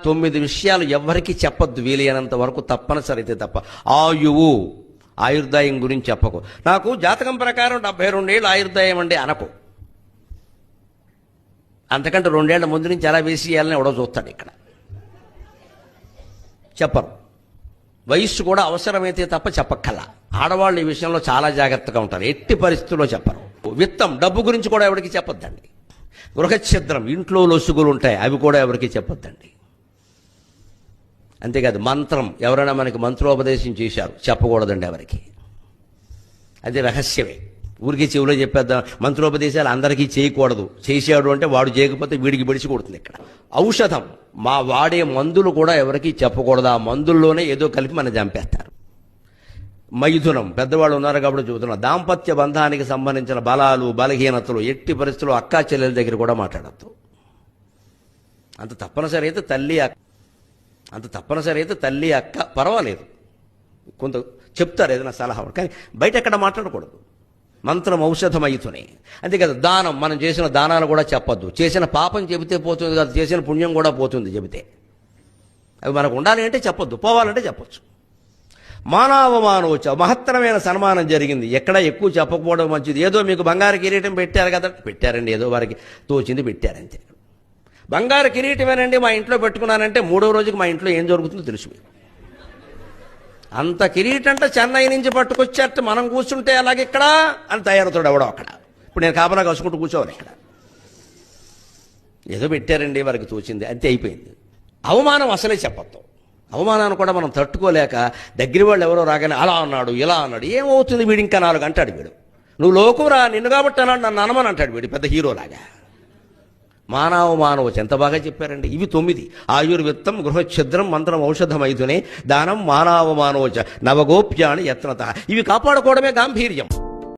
9 విషయాలు ఎవ్వరికీ చెప్పొద్దు, వీలైనంత వరకు తప్పనిసరి అయితే తప్ప. ఆయువు, ఆయుర్దాయం గురించి చెప్పకు. నాకు జాతకం ప్రకారం 72 ఏళ్ళు ఆయుర్దాయం అండి అనకు. అంతకంటే 2 ఏళ్ల ముందు నుంచి ఎలా వేసి ఇవ్వాలని ఎవడో చూస్తాడు. ఇక్కడ చెప్పరు. వయస్సు కూడా అవసరమైతే తప్ప చెప్పక్కల్లా. ఆడవాళ్ళు ఈ విషయంలో చాలా జాగ్రత్తగా ఉంటారు, ఎట్టి పరిస్థితుల్లో చెప్పరు. విత్తం, డబ్బు గురించి కూడా ఎవరికి చెప్పొద్దండి. గృహఛిద్రం, ఇంట్లో లొసుగులు ఉంటాయి, అవి కూడా ఎవరికి చెప్పొద్దండి. అంతేకాదు మంత్రం, ఎవరైనా మనకి మంత్రోపదేశం చేశారు, చెప్పకూడదండి ఎవరికి. అది రహస్యమే. ఊరికి చెవిలో చెప్పేద్దాం. మంత్రోపదేశాలు అందరికీ చేయకూడదు. చేశాడు అంటే వాడు చేయకపోతే వీడికి బిడిచి కొడుతుంది. ఇక్కడ ఔషధం, మా వాడే మందులు కూడా ఎవరికి చెప్పకూడదు. ఆ మందుల్లోనే ఏదో కలిపి మనం చంపేస్తారు. మైథునం, పెద్దవాళ్ళు ఉన్నారు కాబట్టి చెబుతున్నా, దాంపత్య బంధానికి సంబంధించిన బలాలు బలహీనతలు ఎట్టి పరిస్థితుల్లో అక్కా చెల్లెల దగ్గర కూడా మాట్లాడద్దు. అంత తప్పనిసరి అయితే తల్లి అక్క పర్వాలేదు, కొంత చెప్తారు ఏదైనా సలహా, కానీ బయట ఎక్కడ మాట్లాడకూడదు. మంత్రం ఔషధం అయితేనే. అంతేకాదు దానం, మనం చేసిన దానాలు కూడా చెప్పొద్దు. చేసిన పాపం చెబితే పోతుంది కాదు, చేసిన పుణ్యం కూడా పోతుంది చెబితే. అవి మనకు ఉండాలి అంటే చెప్పొద్దు, పోవాలంటే చెప్పొచ్చు. మానవమానోచ, మహత్తరమైన సన్మానం జరిగింది, ఎక్కడ ఎక్కువ చెప్పకపోవడం మంచిది. ఏదో మీకు బంగారు కిరీటం పెట్టారు కదా, పెట్టారండి, ఏదో వారికి తోచింది పెట్టారంతే. బంగారు కిరీటమేనండి మా ఇంట్లో పెట్టుకున్నానంటే 3వ రోజుకి మా ఇంట్లో ఏం జరుగుతుందో తెలుసు. అంత కిరీటంటే చెన్నై నుంచి పట్టుకొచ్చేట మనం కూర్చుంటే అలాగే ఇక్కడ అని తయారవుతాడు ఎవడో అక్కడ. ఇప్పుడు నేను కాపలా కసుకుంటూ కూర్చోవాలి ఇక్కడ. ఏదో పెట్టారండి వారికి తోచింది, అంతే అయిపోయింది. అవమానం అసలే చెప్పొద్దు. అవమానాన్ని కూడా మనం తట్టుకోలేక దగ్గర వాళ్ళు ఎవరో రాగానే అలా అన్నాడు ఇలా అన్నాడు, ఏమవుతుంది వీడు ఇంకా 4 అంటాడు వీడు. నువ్వు లోకం రా, నిన్ను కాబట్టి అన్నాడు, నన్ను అనమని అంటాడు వీడు, పెద్ద హీరోలాగా. మానవోచ ఎంత బాగా చెప్పారండి. ఇవి 9: ఆయుర్విత్తం, గృహఛిద్రం, మంత్రం ఔషధం అయితేనే, దానం, మానవోచ, నవగోప్యాని యత్నత. ఇవి కాపాడుకోవడమే గాంభీర్యం.